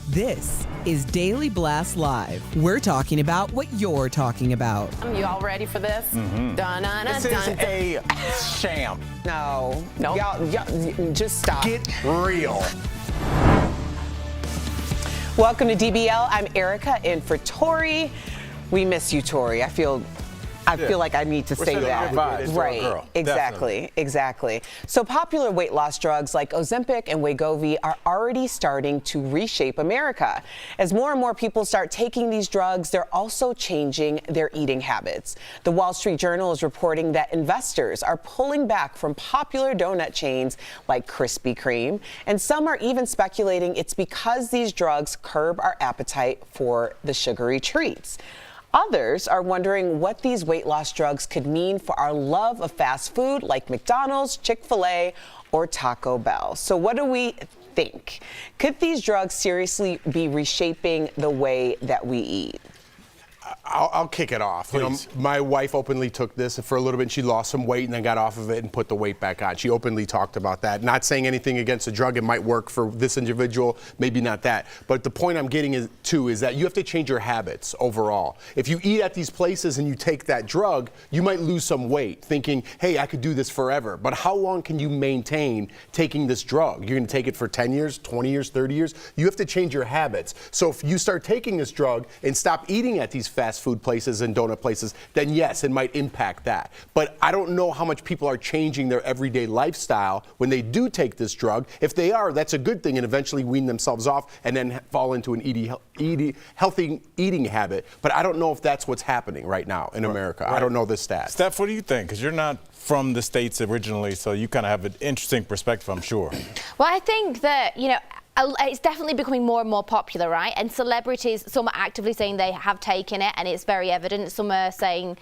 This is Daily Blast Live. We're talking about what you're talking about. You all ready for this? This is a sham. No. Y'all, just stop. Get real. Welcome to DBL. I'm Erica in for Tori. We miss you, Tori. I feel like I need to say that. Right. Exactly. So popular weight loss drugs like Ozempic and Wegovy are already starting to reshape America. As more and more people start taking these drugs, they're also changing their eating habits. The Wall Street Journal is reporting that investors are pulling back from popular donut chains like Krispy Kreme, and some are even speculating it's because these drugs curb our appetite for the sugary treats. Others are wondering what these weight loss drugs could mean for our love of fast food like McDonald's, Chick-fil-A, or Taco Bell. So what do we think? Could these drugs seriously be reshaping the way that we eat? I'll kick it off. You know, my wife openly took this for a little bit, and she lost some weight and then got off of it and put the weight back on. She openly talked about that. Not saying anything against the drug. It might work for this individual, maybe not that. But the point I'm getting is that you have to change your habits overall. If you eat at these places and you take that drug, you might lose some weight thinking, hey, I could do this forever. But how long can you maintain taking this drug? You're going to take it for 10 years, 20 years, 30 years? You have to change your habits. So if you start taking this drug and stop eating at these fast food places and donut places, then yes, it might impact that. But I don't know how much people are changing their everyday lifestyle when they do take this drug. If they are, that's a good thing, and eventually wean themselves off and then fall into an healthy eating habit. But I don't know if that's what's happening right now in America. Right. I don't know the stats. Steph, what do you think? Because you're not from the States originally, so you kind of have an interesting perspective, I'm sure. Well, I think that, it's definitely becoming more and more popular, right? And celebrities, some are actively saying they have taken it, and it's very evident. Some are saying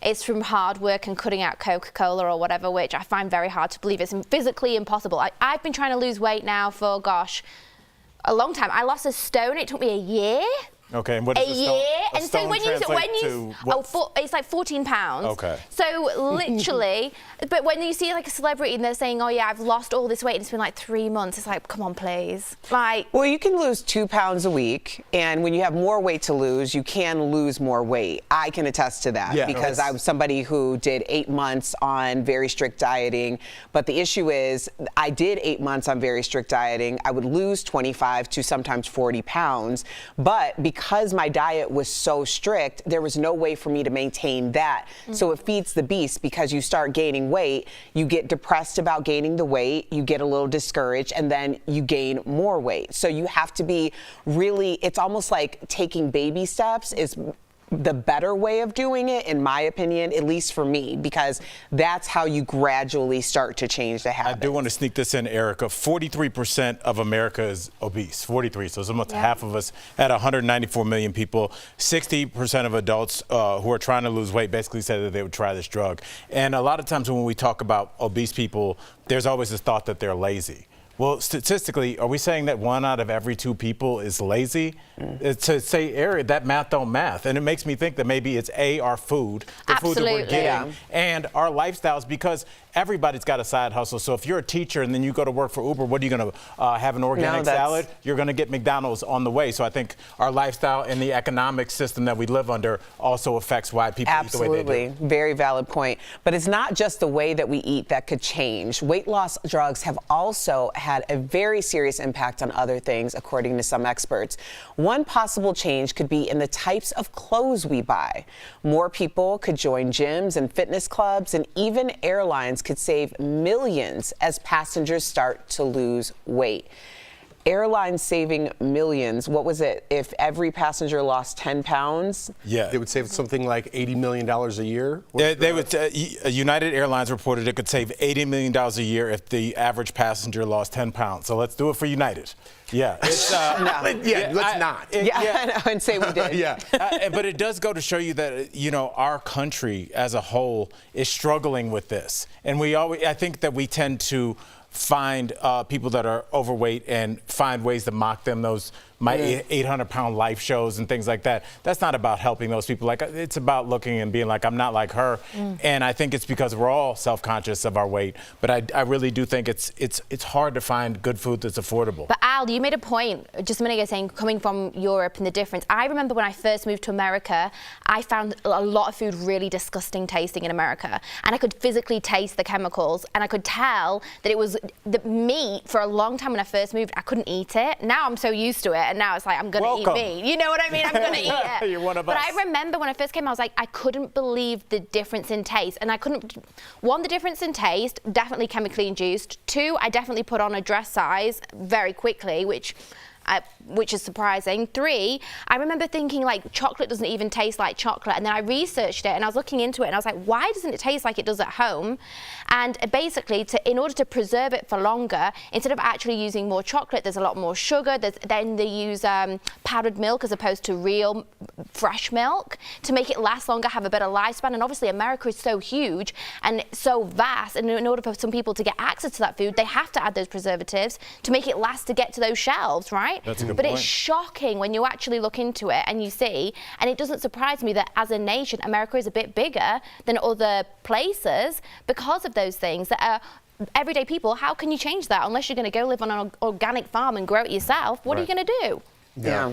it's from hard work and cutting out Coca-Cola or whatever, which I find very hard to believe. It's physically impossible. I've been trying to lose weight now for, a long time. I lost a stone. It took me a year. Okay, and what is a year? And so it's like 14 pounds. Okay. So literally, but when you see like a celebrity and they're saying, oh yeah, I've lost all this weight and it's been like 3 months, it's like, come on, please. Well, you can lose 2 pounds a week, and when you have more weight to lose, you can lose more weight. I can attest to that because I was somebody who did 8 months on very strict dieting, but the issue is I did 8 months on very strict dieting. I would lose 25 to sometimes 40 pounds, but because my diet was so strict, there was no way for me to maintain that. So it feeds the beast, because you start gaining weight, you get depressed about gaining the weight, you get a little discouraged, and then you gain more weight. So you have to be really, it's almost like taking baby steps is the better way of doing it, in my opinion, at least for me, because that's how you gradually start to change the habits. I do want to sneak this in, Erica. 43% of America is obese. 43, so it's almost half of us. At 194 million people, 60% of adults who are trying to lose weight basically said that they would try this drug. And a lot of times when we talk about obese people, there's always this thought that they're lazy. Well, statistically, are we saying that 1 out of every 2 people is lazy? To say, Eric, that math don't math. And it makes me think that maybe it's our food, the food that we're getting, and our lifestyles, because everybody's got a side hustle. So if you're a teacher and then you go to work for Uber, what are you going to have an organic salad? You're going to get McDonald's on the way. So I think our lifestyle and the economic system that we live under also affects why people eat the way they do. Very valid point. But it's not just the way that we eat that could change. Weight loss drugs have also had a very serious impact on other things, according to some experts. One possible change could be in the types of clothes we buy. More people could join gyms and fitness clubs, and even airlines could save millions as passengers start to lose weight. Airlines saving millions. What was it? If every passenger lost 10 pounds? Yeah. They would save something like $80 million a year? They would. United Airlines reported it could save $80 million a year if the average passenger lost 10 pounds. So let's do it for United. Yeah. It's, let's not. I know, and say we did. But it does go to show you that, our country as a whole is struggling with this. And I think that we tend to find people that are overweight and find ways to mock them. Those my 800-pound life shows and things like that. That's not about helping those people. Like, it's about looking and being like, I'm not like her. And I think it's because we're all self-conscious of our weight. But I really do think it's hard to find good food that's affordable. But Al, you made a point just a minute ago saying coming from Europe and the difference. I remember when I first moved to America, I found a lot of food really disgusting tasting in America. And I could physically taste the chemicals, and I could tell that it was the meat. For a long time when I first moved, I couldn't eat it. Now I'm so used to it, and now it's like, I'm gonna eat meat. You know what I mean? I'm gonna eat it. You're one of but us. I remember when I first came, I was like, I couldn't believe the difference in taste. And I couldn't, one, the difference in taste, definitely chemically induced. Two, I definitely put on a dress size very quickly, which is surprising. Three, I remember thinking like chocolate doesn't even taste like chocolate, and then I researched it and I was looking into it and I was like, why doesn't it taste like it does at home? And basically, in order to preserve it for longer, instead of actually using more chocolate, there's a lot more sugar. Then they use powdered milk as opposed to real fresh milk to make it last longer, have a better lifespan. And obviously America is so huge and so vast, and in order for some people to get access to that food, they have to add those preservatives to make it last to get to those shelves, right? That's a good But point. it's shocking when you actually look into it and you see, and it doesn't surprise me that as a nation, America is a bit bigger than other places because of those things that are everyday people. How can you change that unless you're going to go live on an organic farm and grow it yourself? What are you going to do? Yeah.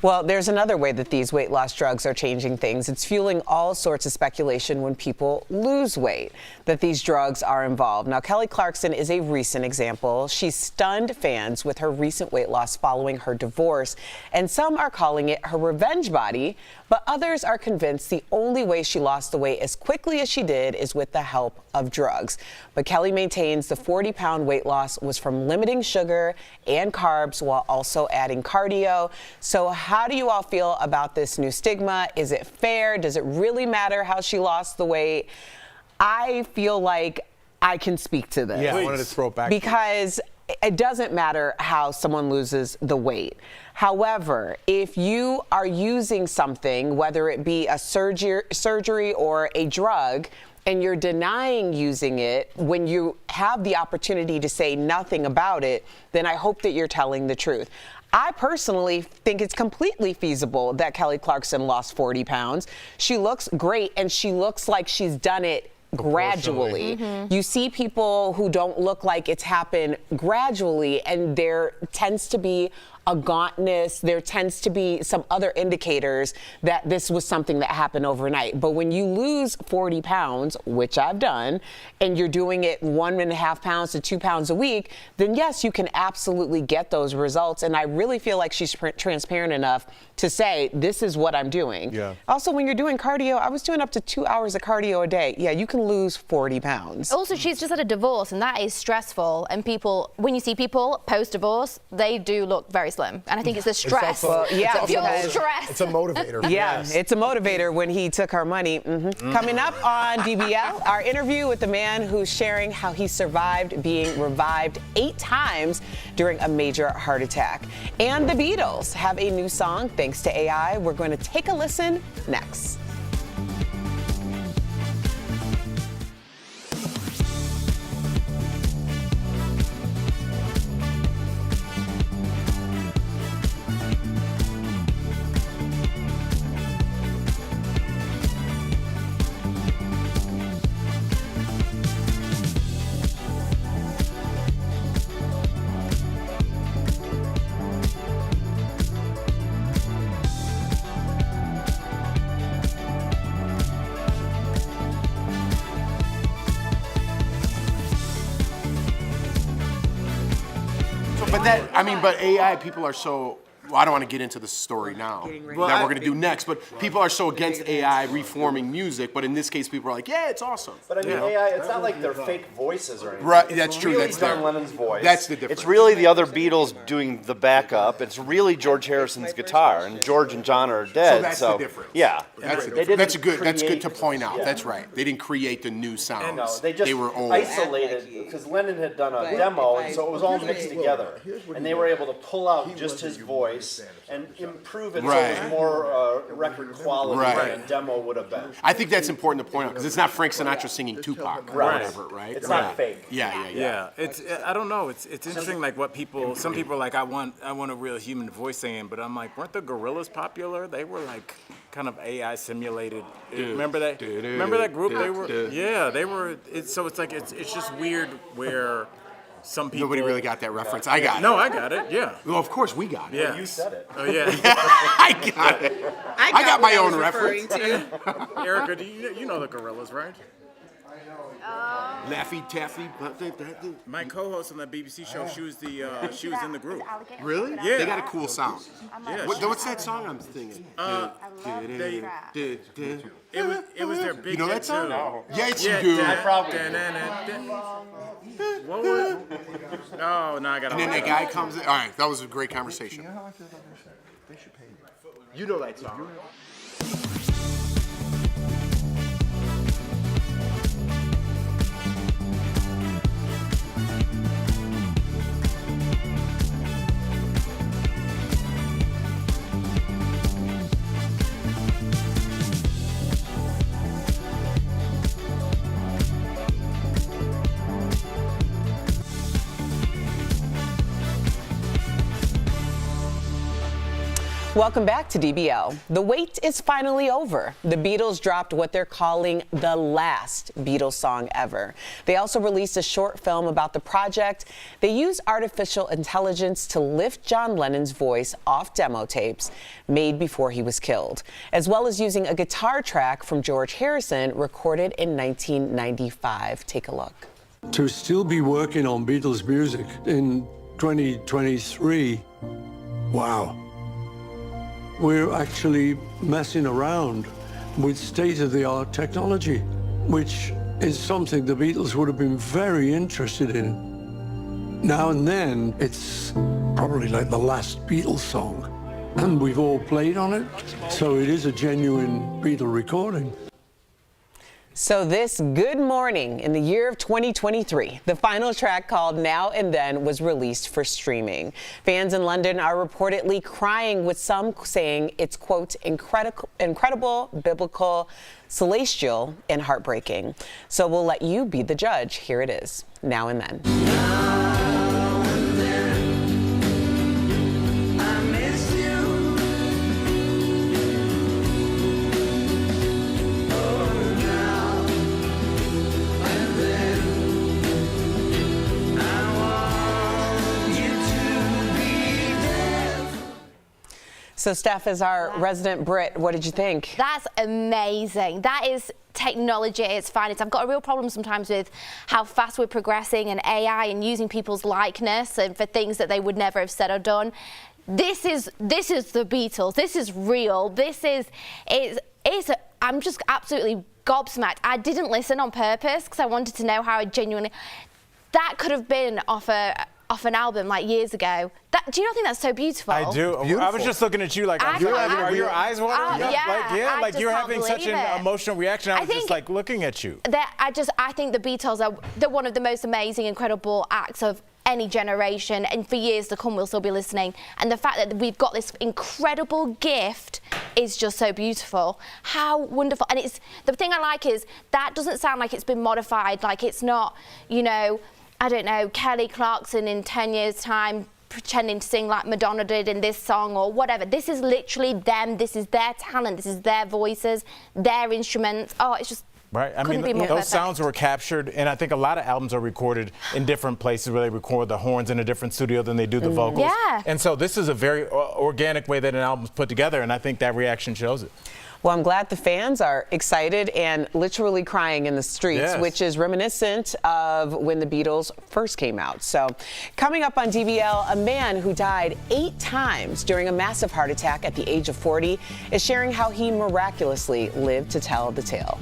Well, there's another way that these weight loss drugs are changing things. It's fueling all sorts of speculation when people lose weight that these drugs are involved. Now, Kelly Clarkson is a recent example. She stunned fans with her recent weight loss following her divorce, and some are calling it her revenge body, but others are convinced the only way she lost the weight as quickly as she did is with the help of drugs. But Kelly maintains the 40-pound weight loss was from limiting sugar and carbs while also adding cardio. So how do you all feel about this new stigma? Is it fair? Does it really matter how she lost the weight? I feel like I can speak to this. Yeah, I wanted to throw it back. Because it doesn't matter how someone loses the weight. However, if you are using something, whether it be a surgery or a drug, and you're denying using it when you have the opportunity to say nothing about it, then I hope that you're telling the truth. I personally think it's completely feasible that Kelly Clarkson lost 40 pounds. She looks great, and she looks like she's done it gradually. You see people who don't look like it's happened gradually, and there tends to be a gauntness, there tends to be some other indicators that this was something that happened overnight. But when you lose 40 pounds, which I've done, and you're doing it 1.5 pounds to 2 pounds a week, then yes, you can absolutely get those results. And I really feel like she's transparent enough to say, this is what I'm doing. Yeah. Also, when you're doing cardio, I was doing up to 2 hours of cardio a day. Yeah, you can lose 40 pounds. Also, she's just had a divorce, and that is stressful. And people, when you see people post-divorce, they do look very slim. And I think it's the stress. Yeah, pure stress. It's a motivator. Yeah, it's a motivator when he took her money. Coming up on DBL, our interview with the man who's sharing how he survived being revived 8 times during a major heart attack. And the Beatles have a new song thanks to AI. We're going to take a listen next. But AI, people are so, well, I don't want to get into the story now that we're going to do next, but people are so against AI reforming music, but in this case, people are like, yeah, it's awesome. But I mean, AI, it's not like they're fake voices or anything. Right, that's true. Really That's John Lennon's voice. That's the difference. It's really the other Beatles doing the backup. It's really George Harrison's guitar, and George and John are dead. So that's the difference. Yeah. That's good to point out. Yeah. That's right. They didn't create the new sounds. No, they were old. Isolated, because Lennon had done a demo, and so it was all mixed together. And they were able to pull out just his voice voice and improve it so it was more record quality than a demo would have been. I think that's important to point out because it's not Frank Sinatra singing Tupac or whatever, right? It's not fake. Yeah. It's I don't know. It's interesting like what some people are like I want a real human voice singing, but I'm like, weren't the Gorillas popular? They were like kind of AI simulated. Remember that group? They were. So it's like it's just weird where some people. Nobody really got that reference. I got it. No, I got it. Yeah. Well, of course we got it. Yeah. You said it. Oh yeah. I got it. I got my own reference. Erica, you know the Gorillas, right? Laffy Taffy. My co-host on that BBC show, she was in the group. Really? Yeah. They got a cool sound. Yeah. What's that song I'm singing? It was their big. You know hit that song? too. Yes, you do. I probably. What was? Oh, no, I got. And then that guy comes in. All right, that was a great conversation. You know that song. Welcome back to DBL. The wait is finally over. The Beatles dropped what they're calling the last Beatles song ever. They also released a short film about the project. They used artificial intelligence to lift John Lennon's voice off demo tapes made before he was killed, as well as using a guitar track from George Harrison recorded in 1995. Take a look. To still be working on Beatles music in 2023, wow. We're actually messing around with state-of-the-art technology, which is something the Beatles would have been very interested in. Now and then, it's probably like the last Beatles song, and we've all played on it, so it is a genuine Beatle recording. So this Good Morning in the year of 2023, the final track called Now and Then was released for streaming. Fans in London are reportedly crying, with some saying it's, quote, incredible, biblical, celestial, and heartbreaking. So we'll let you be the judge. Here it is, Now and Then. Now and then, I miss you. So Steph, as our resident Brit, what did you think? That's amazing. That is technology at its finest. I've got a real problem sometimes with how fast we're progressing and AI and using people's likeness and for things that they would never have said or done. This is the Beatles. This is real. I'm just absolutely gobsmacked. I didn't listen on purpose because I wanted to know how I genuinely. That could have been off an album like years ago. Do you not think that's so beautiful? I do. Beautiful. I was just looking at you like, are your eyes watering? Yeah, like you're having such an emotional reaction. I was just like looking at you. I think the Beatles they're one of the most amazing, incredible acts of any generation, and for years to come we'll still be listening. And the fact that we've got this incredible gift is just so beautiful. How wonderful. And it's the thing I like is that doesn't sound like it's been modified, like it's not, you know, I don't know, Kelly Clarkson in 10 years' time pretending to sing like Madonna did in this song or whatever. This is literally them. This is their talent. This is their voices, their instruments. Oh, it's just right. I mean, those sounds were captured, and I think a lot of albums are recorded in different places where they record the horns in a different studio than they do the vocals. Yeah. And so this is a very organic way that an album's put together, and I think that reaction shows it. Well, I'm glad the fans are excited and literally crying in the streets, yes, which is reminiscent of when the Beatles first came out. So coming up on DBL, a man who died 8 times during a massive heart attack at the age of 40 is sharing how he miraculously lived to tell the tale.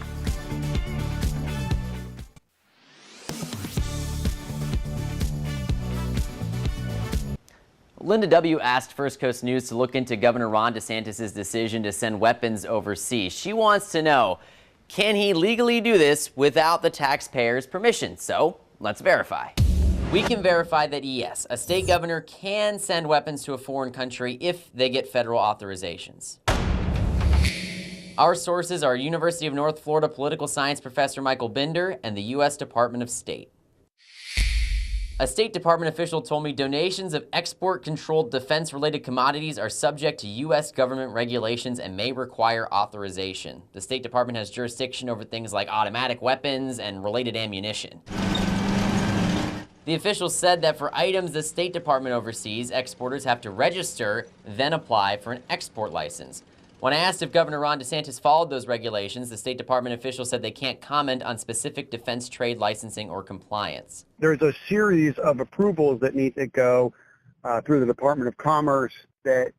Linda W. asked First Coast News to look into Governor Ron DeSantis' decision to send weapons overseas. She wants to know, can he legally do this without the taxpayers' permission? So let's verify. We can verify that, yes, a state governor can send weapons to a foreign country if they get federal authorizations. Our sources are University of North Florida political science professor Michael Binder and the U.S. Department of State. A State Department official told me donations of export-controlled defense-related commodities are subject to U.S. government regulations and may require authorization. The State Department has jurisdiction over things like automatic weapons and related ammunition. The official said that for items the State Department oversees, exporters have to register, then apply for an export license. When I asked if Governor Ron DeSantis followed those regulations, the State Department official said they can't comment on specific defense trade licensing or compliance. There's a series of approvals that need to go through the Department of Commerce that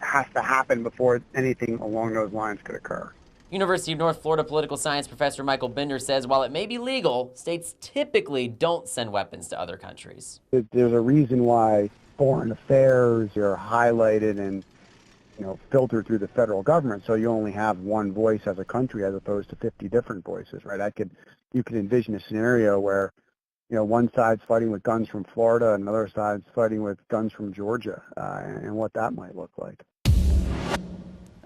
has to happen before anything along those lines could occur. University of North Florida political science professor Michael Binder says while it may be legal, states typically don't send weapons to other countries. There's a reason why foreign affairs are highlighted and filtered through the federal government, so you only have one voice as a country as opposed to 50 different voices, right? You could envision a scenario where, one side's fighting with guns from Florida and another side's fighting with guns from Georgia, and what that might look like.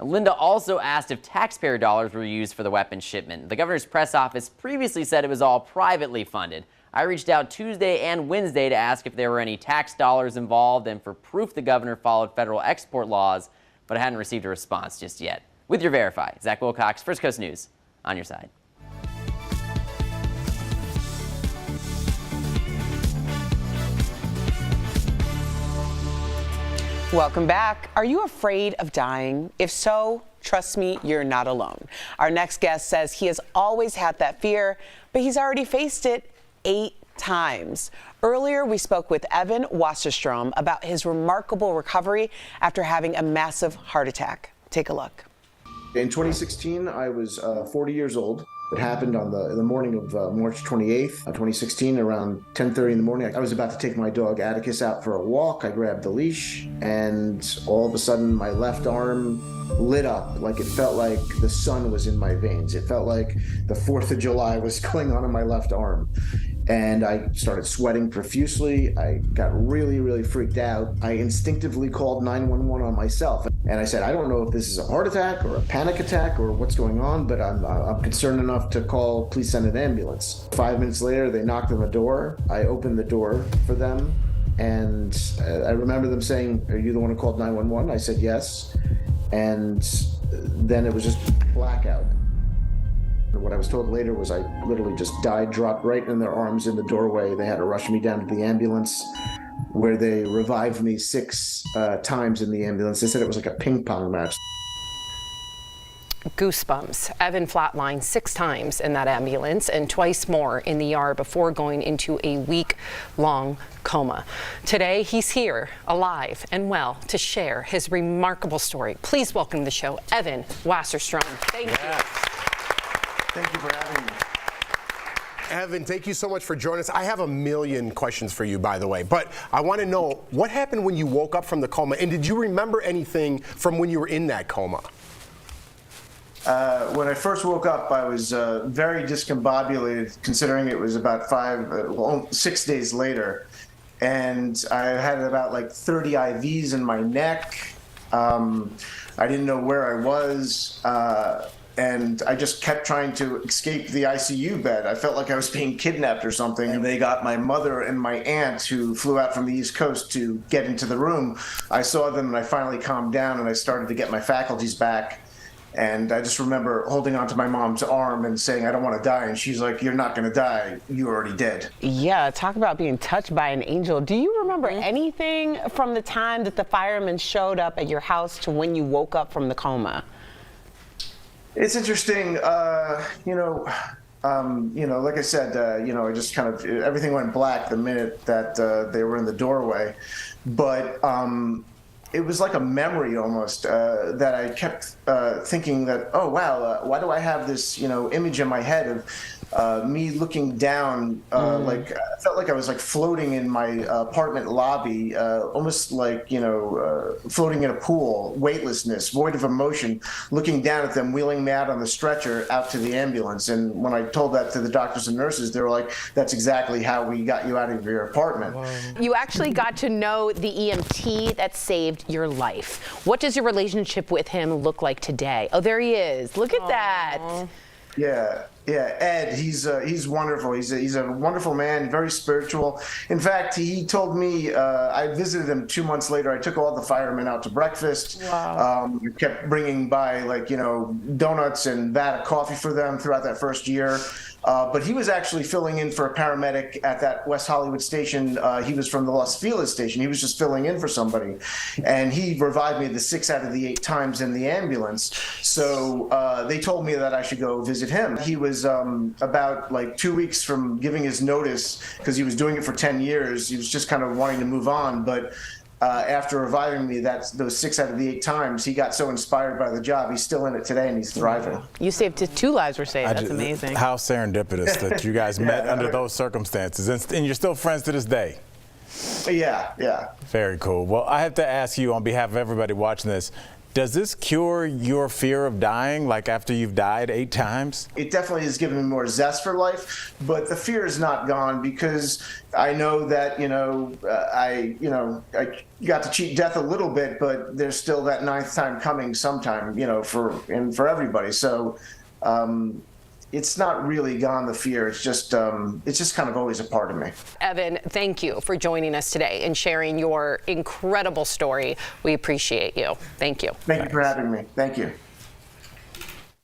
Linda also asked if taxpayer dollars were used for the weapons shipment. The governor's press office previously said it was all privately funded. I reached out Tuesday and Wednesday to ask if there were any tax dollars involved and for proof the governor followed federal export laws, but I hadn't received a response just yet. With your Verify, Zach Wilcox, First Coast News, on your side. Welcome back. Are you afraid of dying? If so, trust me, you're not alone. Our next guest says he has always had that fear, but he's already faced it 8 times. Earlier, we spoke with Evan Westrom about his remarkable recovery after having a massive heart attack. Take a look. In 2016, I was 40 years old. It happened on the morning of March 28th, 2016, around 10:30 in the morning. I was about to take my dog Atticus out for a walk. I grabbed the leash, and all of a sudden, my left arm lit up like it felt like the sun was in my veins. It felt like the 4th of July was going on in my left arm. And I started sweating profusely. I got really, really freaked out. I instinctively called 911 on myself. And I said, I don't know if this is a heart attack or a panic attack or what's going on, but I'm concerned enough to call, please send an ambulance. 5 minutes later, they knocked on the door. I opened the door for them. And I remember them saying, are you the one who called 911? I said, yes. And then it was just blackout. What I was told later was I literally just died, dropped right in their arms in the doorway. They had to rush me down to the ambulance where they revived me 6 times in the ambulance. They said it was like a ping pong match. Goosebumps. Evan flatlined 6 times in that ambulance and twice more in the ER before going into a week-long coma. Today, he's here, alive and well, to share his remarkable story. Please welcome to the show, Evan Westrom. Thank you. Thank you for having me. Evan, thank you so much for joining us. I have a million questions for you, by the way, but I want to know what happened when you woke up from the coma, and did you remember anything from when you were in that coma? When I first woke up, I was very discombobulated, considering it was about 6 days later, and I had about like 30 IVs in my neck. I didn't know where I was. And I just kept trying to escape the ICU bed. I felt like I was being kidnapped or something. And they got my mother and my aunt, who flew out from the East Coast, to get into the room. I saw them and I finally calmed down and I started to get my faculties back. And I just remember holding onto my mom's arm and saying, I don't want to die. And she's like, you're not going to die. You're already dead. Yeah, talk about being touched by an angel. Do you remember anything from the time that the firemen showed up at your house to when you woke up from the coma? It's interesting, like I said, I just kind of, everything went black the minute that they were in the doorway. But it was like a memory almost that I kept thinking that, oh, wow, why do I have this, image in my head of me looking down, like I felt like I was like floating in my apartment lobby, almost like, floating in a pool, weightlessness, void of emotion, looking down at them, wheeling me out on the stretcher out to the ambulance. And when I told that to the doctors and nurses, they were like, that's exactly how we got you out of your apartment. Wow. You actually got to know the EMT that saved your life. What does your relationship with him look like today? Oh, there he is. Look at that. Yeah, Ed, he's wonderful. He's a wonderful man, very spiritual. In fact, he told me, I visited him 2 months later. I took all the firemen out to breakfast. Wow. Kept bringing by donuts and vat of coffee for them throughout that first year. But he was actually filling in for a paramedic at that West Hollywood station. He was from the Los Feliz station. He was just filling in for somebody. And he revived me the 6 out of the 8 times in the ambulance. So they told me that I should go visit him. He was about 2 weeks from giving his notice because he was doing it for 10 years. He was just kind of wanting to move on. But after reviving me, those 6 out of the 8 times, he got so inspired by the job. He's still in it today, and he's thriving. You saved 2 lives were saved. That's amazing. How serendipitous that you guys met under those circumstances, and you're still friends to this day. Yeah. Very cool. Well, I have to ask you on behalf of everybody watching this, does this cure your fear of dying, like after you've died 8 times? It definitely has given me more zest for life, but the fear is not gone because I know that, I got to cheat death a little bit, but there's still that 9th time coming sometime, for everybody. So it's not really gone, the fear. It's just kind of always a part of me. Evan, thank you for joining us today and sharing your incredible story. We appreciate you. Thank you. Thank you for having me. Thank you.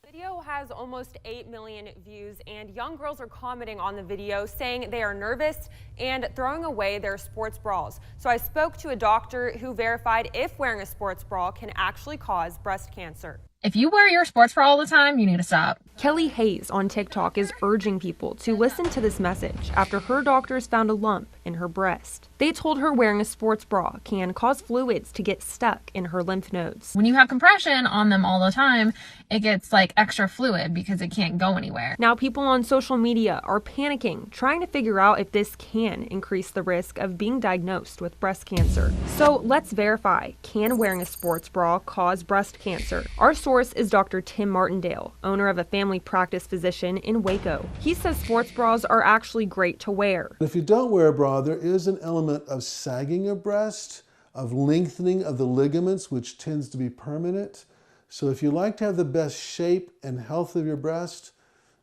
Video has almost 8 million views, and young girls are commenting on the video saying they are nervous and throwing away their sports bras. So I spoke to a doctor who verified if wearing a sports bra can actually cause breast cancer. If you wear your sports bra all the time, you need to stop. Kelly Hayes on TikTok is urging people to listen to this message after her doctors found a lump in her breast. They told her wearing a sports bra can cause fluids to get stuck in her lymph nodes. When you have compression on them all the time, it gets extra fluid because it can't go anywhere. Now people on social media are panicking, trying to figure out if this can increase the risk of being diagnosed with breast cancer. So let's verify, can wearing a sports bra cause breast cancer? Our source is Dr. Tim Martindale, owner of a family practice physician in Waco. He says sports bras are actually great to wear. If you don't wear a bra, there is an element of sagging of breast, of lengthening of the ligaments, which tends to be permanent. So if you like to have the best shape and health of your breast,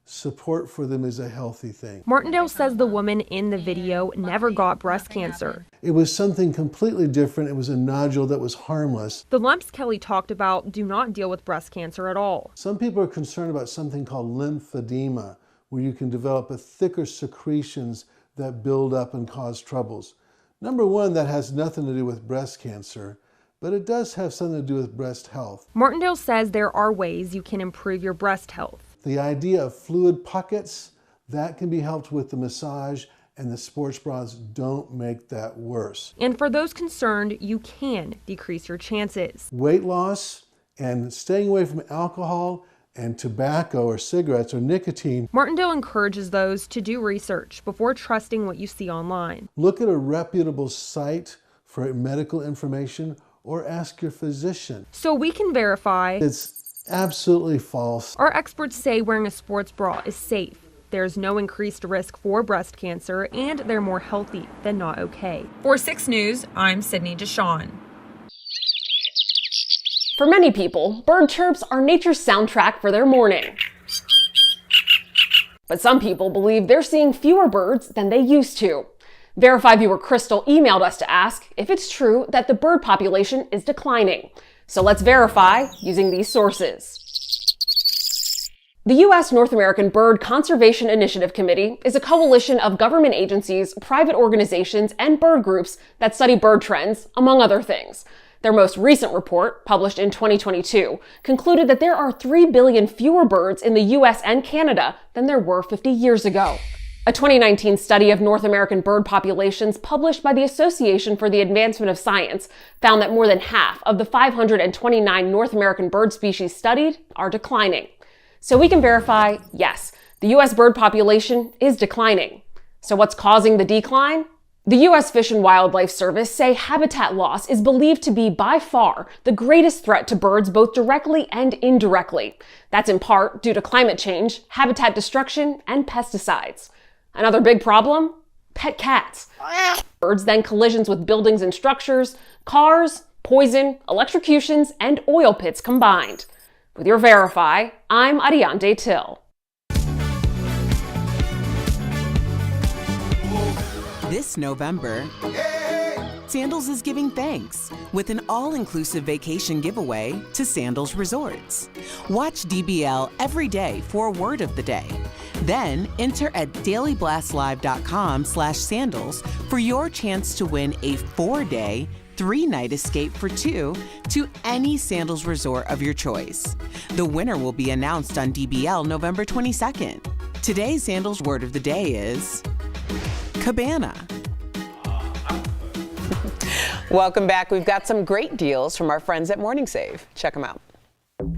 support for them is a healthy thing. Martindale says the woman in the video never got breast cancer. It was something completely different. It was a nodule that was harmless. The lumps Kelly talked about do not deal with breast cancer at all. Some people are concerned about something called lymphedema, where you can develop thicker secretions that build up and cause troubles. Number one, that has nothing to do with breast cancer, but it does have something to do with breast health. Martindale says there are ways you can improve your breast health. The idea of fluid pockets, that can be helped with the massage, and the sports bras don't make that worse. And for those concerned, you can decrease your chances. Weight loss and staying away from alcohol and tobacco or cigarettes or nicotine. Martindale encourages those to do research before trusting what you see online. Look at a reputable site for medical information or ask your physician. So we can verify it's absolutely false. Our experts say wearing a sports bra is safe. There's no increased risk for breast cancer, and they're more healthy than not okay. For 6 News, I'm Sydney Deshawn. For many people, bird chirps are nature's soundtrack for their morning. But some people believe they're seeing fewer birds than they used to. Verify viewer Crystal emailed us to ask if it's true that the bird population is declining. So let's verify using these sources. The U.S. North American Bird Conservation Initiative Committee is a coalition of government agencies, private organizations, and bird groups that study bird trends, among other things. Their most recent report, published in 2022, concluded that there are 3 billion fewer birds in the U.S. and Canada than there were 50 years ago. A 2019 study of North American bird populations published by the Association for the Advancement of Science found that more than half of the 529 North American bird species studied are declining. So we can verify, yes, The U.S. bird population is declining. So what's causing the decline? The U.S. Fish and Wildlife Service say habitat loss is believed to be by far the greatest threat to birds both directly and indirectly. That's in part due to climate change, habitat destruction, and pesticides. Another big problem? Pet cats. Birds, then collisions with buildings and structures, cars, poison, electrocutions, and oil pits combined. With your Verify, I'm Ariande Till. This November, Sandals is giving thanks with an all-inclusive vacation giveaway to Sandals Resorts. Watch DBL every day for a word of the day. Then enter at dailyblastlive.com/sandals for your chance to win a 4-day, 3-night escape for 2 to any Sandals resort of your choice. The winner will be announced on DBL November 22nd. Today's Sandals word of the day is cabana. Welcome back. We've got some great deals from our friends at Morning Save. Check them out.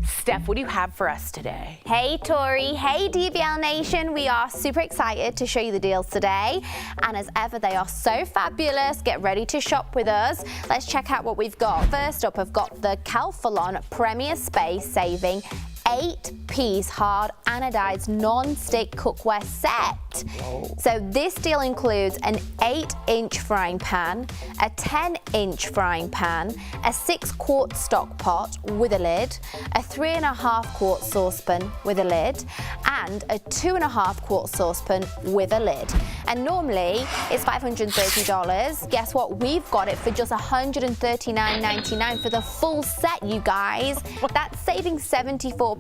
Steph, what do you have for us today? Hey Tori, hey DBL Nation. We are super excited to show you the deals today. And as ever, they are so fabulous. Get ready to shop with us. Let's check out what we've got. First up, I've got the Calphalon Premier Space saving 8-piece hard anodized non-stick cookware set. Whoa. So this deal includes an 8-inch frying pan, a 10-inch frying pan, a 6-quart stock pot with a lid, a 3.5-quart saucepan with a lid, and a 2.5-quart saucepan with a lid. And normally it's $530. Guess what? We've got it for just $139.99 for the full set, you guys. That's saving 74%.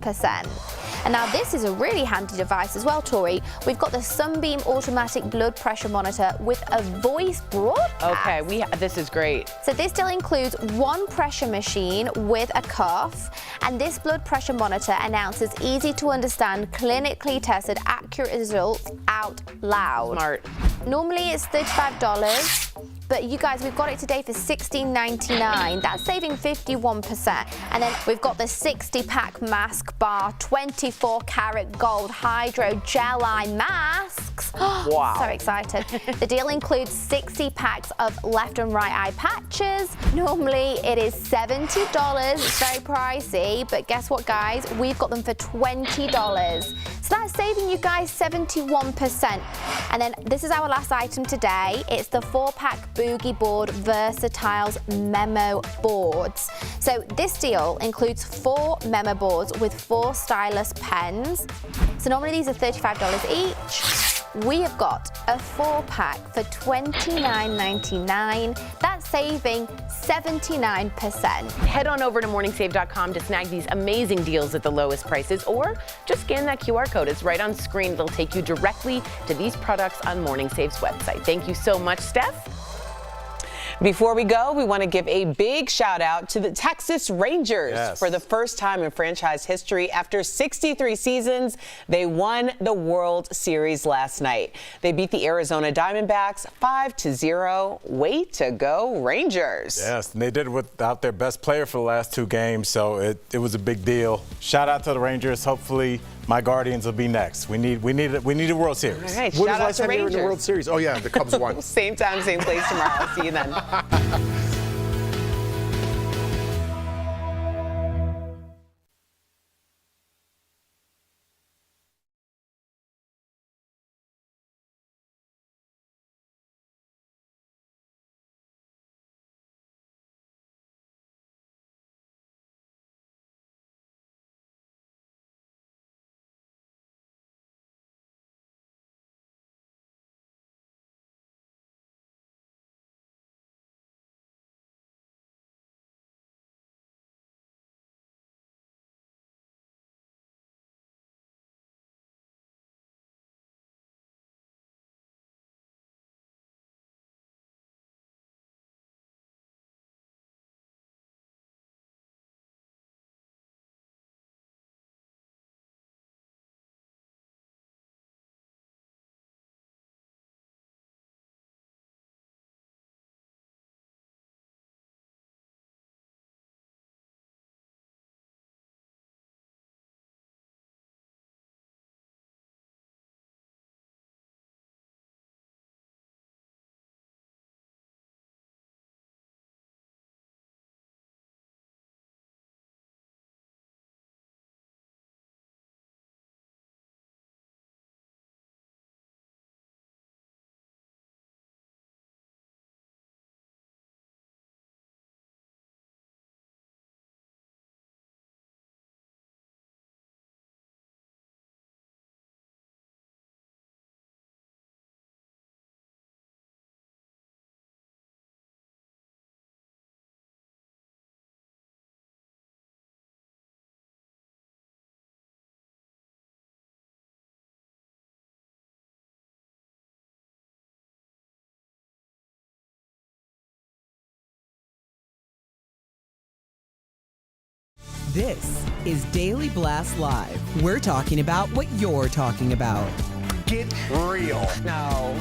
And now this is a really handy device as well, Tori. We've got the Sunbeam automatic blood pressure monitor with a voice broadcast. Okay, this is great. So this still includes one pressure machine with a cuff, and this blood pressure monitor announces easy to understand, clinically tested, accurate results out loud. Smart. Normally it's $35. But you guys, we've got it today for $16.99. That's saving 51%. And then we've got the 60-pack mask bar, 24-karat gold hydro gel eye masks. Wow. So excited. The deal includes 60 packs of left and right eye patches. Normally it is $70. It's very pricey, but guess what, guys? We've got them for $20. So that's saving you guys 71%. And then this is our last item today. It's the 4-pack Boogie Board Versatiles Memo Boards. So this deal includes 4 memo boards with 4 stylus pens. So normally these are $35 each. We have got a 4-pack for $29.99. That's saving 79%. Head on over to morningsave.com to snag these amazing deals at the lowest prices, or just scan that QR code. It's right on screen. It'll take you directly to these products on Morning Save's website. Thank you so much, Steph. Before we go, we want to give a big shout out to the Texas Rangers. Yes. For the first time in franchise history, after 63 seasons, they won the World Series last night. They beat the Arizona Diamondbacks 5-0. Way to go, Rangers. Yes, and they did it without their best player for the last 2 games, so it was a big deal. Shout out to the Rangers. Hopefully my Guardians will be next. We need a World Series. All right, When shout was the out last to time you were in Rangers. the World Series? Oh yeah, the Cubs won. Same time, same place tomorrow. See you then. This is Daily Blast Live. We're talking about what you're talking about. Get real. No.